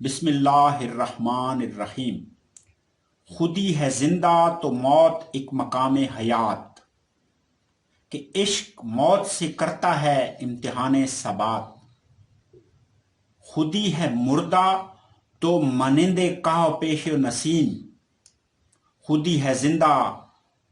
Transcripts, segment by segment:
बिस्मिल्लाहिर्रहमानिर्रहीम। खुदी है जिंदा तो मौत एक मकाम हयात, कि इश्क मौत से करता है इम्तिहाने सबात। खुदी है मुर्दा तो मनिंदे कहा पेश नसीम, खुदी है जिंदा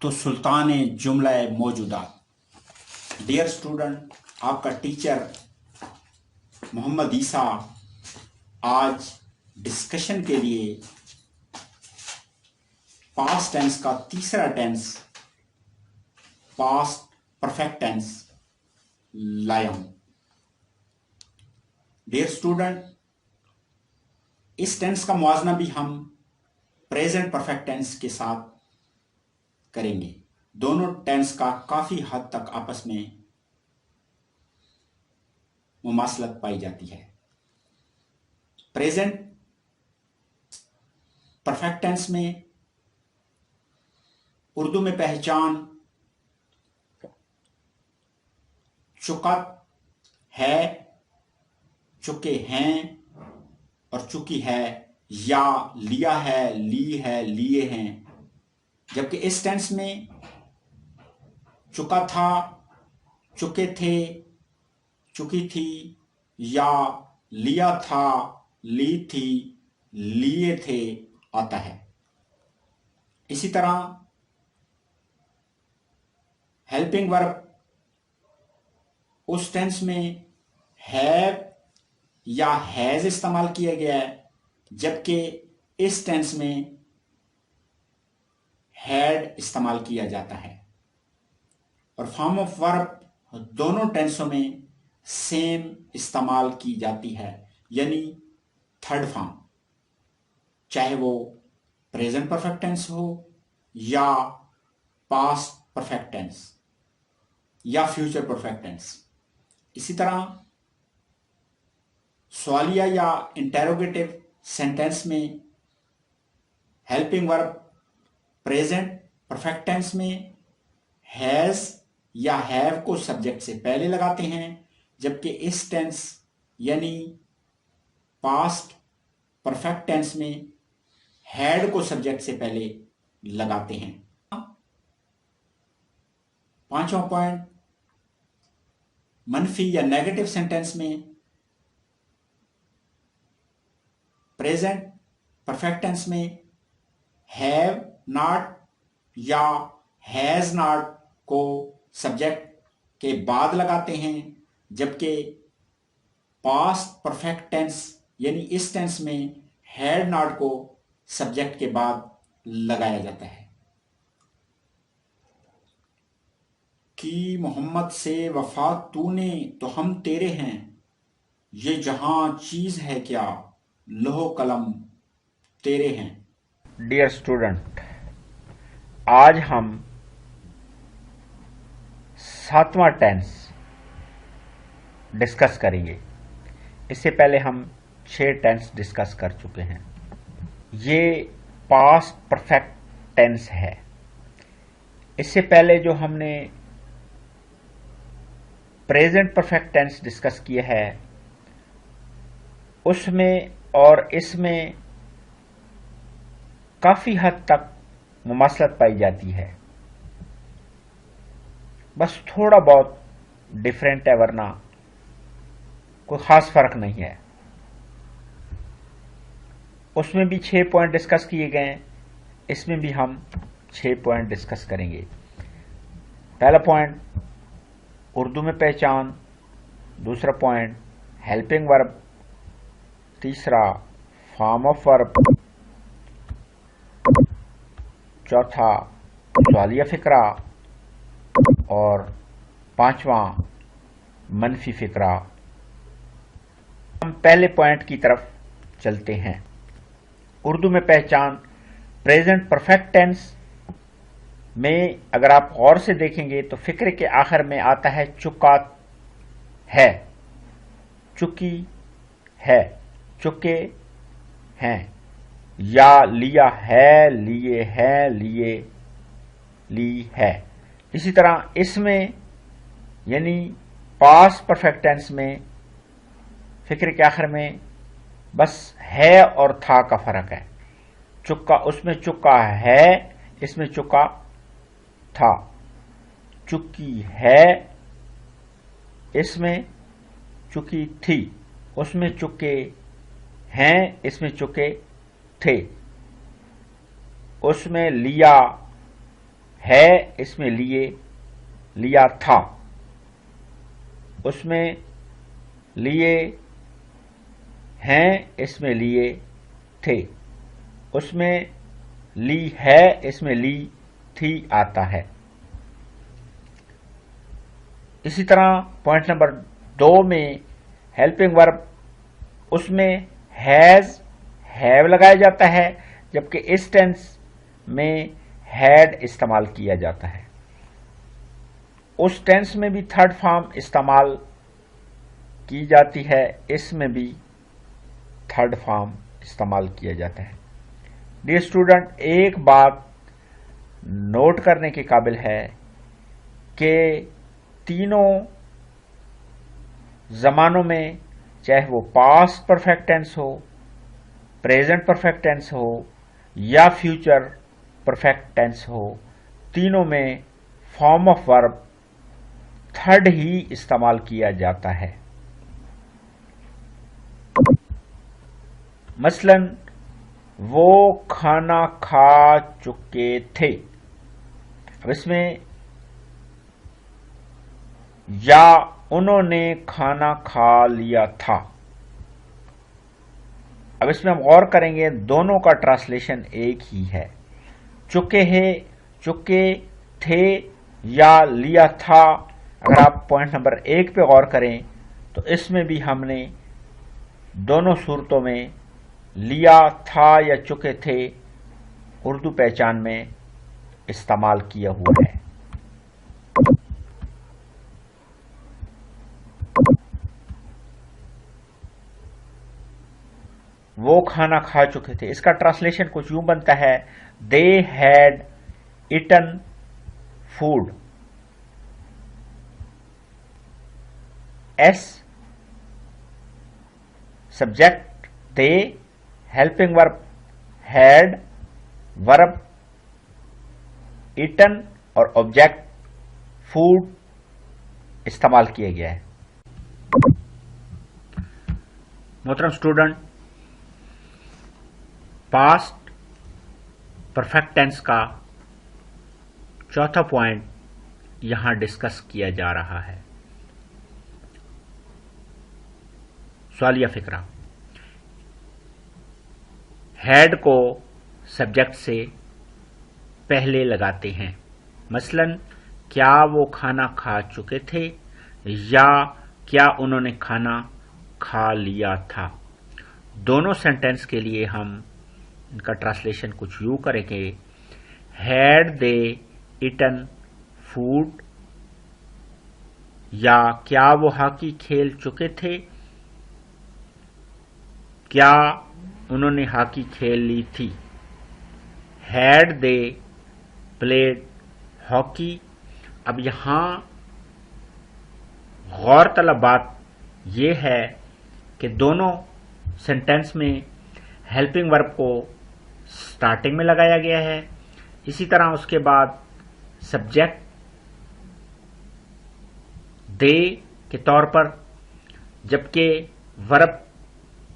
तो सुल्ताने जुमला मौजूदात। डियर स्टूडेंट, आपका टीचर मोहम्मद ईसा आज डिस्कशन के लिए पास्ट टेंस का तीसरा टेंस पास्ट परफेक्ट टेंस लाया हूं। डियर स्टूडेंट, इस टेंस का मुआवजना भी हम प्रेजेंट परफेक्ट टेंस के साथ करेंगे। दोनों टेंस का काफी हद तक आपस में मुमासलत पाई जाती है। प्रेजेंट परफेक्ट टेंस में उर्दू में पहचान चुका है, चुके हैं और चुकी है, या लिया है, ली है, लिए हैं। जबकि इस टेंस में चुका था, चुके थे, चुकी थी, या लिया था, ली थी, लिए थे आता है। इसी तरह हेल्पिंग वर्ब उस टेंस में हैव या हैज इस्तेमाल किया गया है, जबकि इस टेंस में हैड इस्तेमाल किया जाता है। और फॉर्म ऑफ वर्ब दोनों टेंसों में सेम इस्तेमाल की जाती है, यानी थर्ड फॉर्म, चाहे वो प्रेजेंट परफेक्ट टेंस हो या पास्ट परफेक्ट टेंस या फ्यूचर परफेक्ट टेंस। इसी तरह सवालिया या इंटेरोगेटिव सेंटेंस में helping verb present perfect tense में हैज या हैव को सब्जेक्ट से पहले लगाते हैं, जबकि इस टेंस यानी पास्ट परफेक्ट टेंस में हैड को सब्जेक्ट से पहले लगाते हैं। पांचवा पॉइंट, मनफी या नेगेटिव सेंटेंस में प्रेजेंट परफेक्ट टेंस में हैव नॉट या हैज नॉट को सब्जेक्ट के बाद लगाते हैं, जबकि पास्ट परफेक्ट टेंस यानी इस टेंस में हैड नॉट को सब्जेक्ट के बाद लगाया जाता है। कि मोहम्मद से वफा तूने तो हम तेरे हैं, ये जहां चीज है क्या लोहो कलम तेरे हैं। डियर स्टूडेंट, आज हम 7वां टेंस डिस्कस करेंगे। इससे पहले हम 6 टेंस डिस्कस कर चुके हैं। ये पास्ट परफेक्ट टेंस है। इससे पहले जो हमने प्रेजेंट परफेक्ट टेंस डिस्कस किया है, उसमें और इसमें काफी हद तक मुमासलत पाई जाती है, बस थोड़ा बहुत डिफरेंट है, वरना कोई खास फर्क नहीं है। उसमें भी 6 पॉइंट डिस्कस किए गए हैं, इसमें भी हम 6 पॉइंट डिस्कस करेंगे। पहला पॉइंट उर्दू में पहचान, दूसरा पॉइंट हेल्पिंग वर्ब, तीसरा फॉर्म ऑफ वर्ब, चौथा सवालिया फिक्रा और पांचवा मनफी फिक्रा। हम पहले पॉइंट की तरफ चलते हैं। उर्दू में पहचान प्रेजेंट परफेक्ट टेंस में अगर आप गौर से देखेंगे तो फिक्रे के आखिर में आता है चुका है, चुकी है, चुके हैं, या लिया है, लिए है, लिए ली है। इसी तरह इसमें यानी पास्ट परफेक्ट टेंस में फिक्रे के आखिर में बस है और था का फर्क है। चुका, उसमें चुका है, इसमें चुका था। चुकी है, इसमें चुकी थी। उसमें चुके हैं, इसमें चुके थे। उसमें लिया है, इसमें लिए लिया था। उसमें लिए हैं, इसमें लिए थे। उसमें ली है, इसमें ली थी आता है। इसी तरह पॉइंट नंबर 2 में हेल्पिंग वर्ब, उसमें हैज, हैव लगाया जाता है, जबकि इस टेंस में हैड इस्तेमाल किया जाता है। उस टेंस में भी थर्ड फॉर्म इस्तेमाल की जाती है, इसमें भी थर्ड फॉर्म इस्तेमाल किया जाता है। डियर स्टूडेंट, एक बात नोट करने के काबिल है कि तीनों जमानों में, चाहे वो पास्ट परफेक्ट टेंस हो, प्रेजेंट परफेक्ट टेंस हो या फ्यूचर परफेक्ट टेंस हो, तीनों में फॉर्म ऑफ वर्ब थर्ड ही इस्तेमाल किया जाता है। मसलन वो खाना खा चुके थे। अब इसमें या उन्होंने खाना खा लिया था। अब इसमें हम गौर करेंगे, दोनों का ट्रांसलेशन एक ही है। चुके हैं, चुके थे या लिया था। अगर आप पॉइंट नंबर 1 पे गौर करें तो इसमें भी हमने दोनों सूरतों में लिया था या चुके थे उर्दू पहचान में इस्तेमाल किया हुआ है। वो खाना खा चुके थे, इसका ट्रांसलेशन कुछ यूं बनता है, they had eaten food. As subject they, helping verb had, verb eaten और ऑब्जेक्ट फूड इस्तेमाल किया गया है। मोहतरम स्टूडेंट, पास्ट परफेक्ट टेंस का चौथा पॉइंट यहां डिस्कस किया जा रहा है। सवालिया फिक्रा, हैड को सब्जेक्ट से पहले लगाते हैं। मसलन क्या वो खाना खा चुके थे या क्या उन्होंने खाना खा लिया था। दोनों सेंटेंस के लिए हम इनका ट्रांसलेशन कुछ यूं करेंगे, हैड दे इटन फूड, या क्या वो हॉकी खेल चुके थे, क्या उन्होंने हॉकी खेल ली थी। Had they played hockey. अब यहां गौरतलब बात यह है कि दोनों सेंटेंस में हेल्पिंग वर्ब को स्टार्टिंग में लगाया गया है, इसी तरह उसके बाद सब्जेक्ट दे के तौर पर, जबकि वर्ब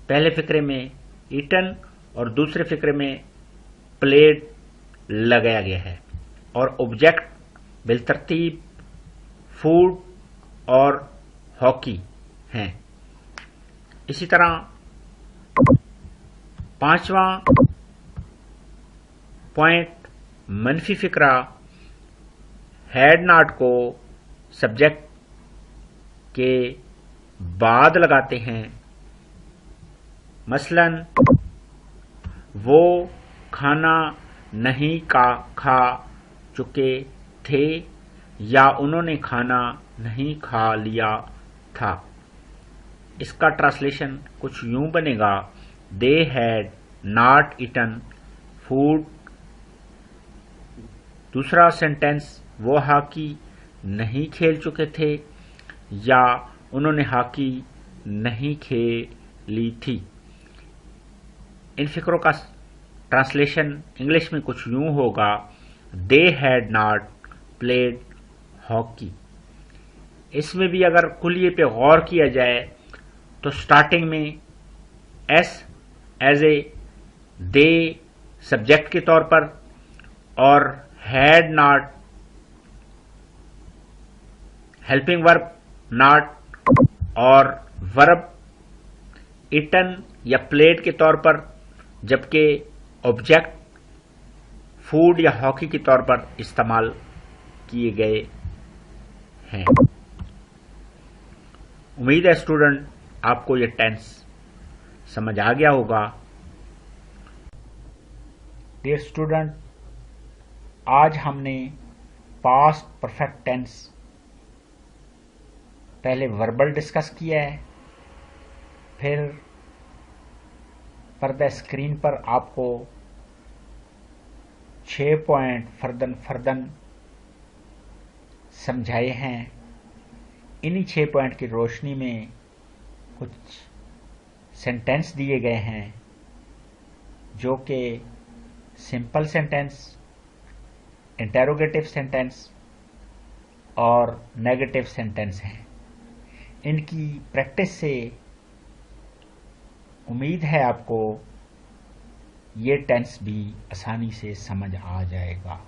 पहले फिक्रे में ईटन और दूसरे फिक्रे में प्लेड लगाया गया है, और ऑब्जेक्ट बिलतरतीब फूड और हॉकी हैं। इसी तरह पांचवां पॉइंट मनफी फिक्रा, हैड नॉट को सब्जेक्ट के बाद लगाते हैं। मसलन वो खाना नहीं खा चुके थे या उन्होंने खाना नहीं खा लिया था। इसका ट्रांसलेशन कुछ यूं बनेगा, they had not eaten food. दूसरा सेंटेंस, वो हॉकी नहीं खेल चुके थे या उन्होंने हॉकी नहीं खेली थी। इन फिक्रों का ट्रांसलेशन इंग्लिश में कुछ यूं होगा, दे हैड नॉट प्लेड हॉकी। इसमें भी अगर कुलिये पे गौर किया जाए तो स्टार्टिंग में S as a they subject के तौर पर और had not helping verb not और वर्ब इटन या प्लेड के तौर पर, जबकि ऑब्जेक्ट फूड या हॉकी के तौर पर इस्तेमाल किए गए हैं। उम्मीद है स्टूडेंट आपको ये टेंस समझ आ गया होगा। डियर स्टूडेंट, आज हमने पास्ट परफेक्ट टेंस पहले वर्बल डिस्कस किया है, फिर पर्दा स्क्रीन पर आपको 6 पॉइंट फर्दन समझाए हैं। इन्हीं 6 पॉइंट की रोशनी में कुछ सेंटेंस दिए गए हैं जो कि सिंपल सेंटेंस, इंटेरोगेटिव सेंटेंस और नेगेटिव सेंटेंस हैं। इनकी प्रैक्टिस से उम्मीद है आपको ये टेंस भी आसानी से समझ आ जाएगा।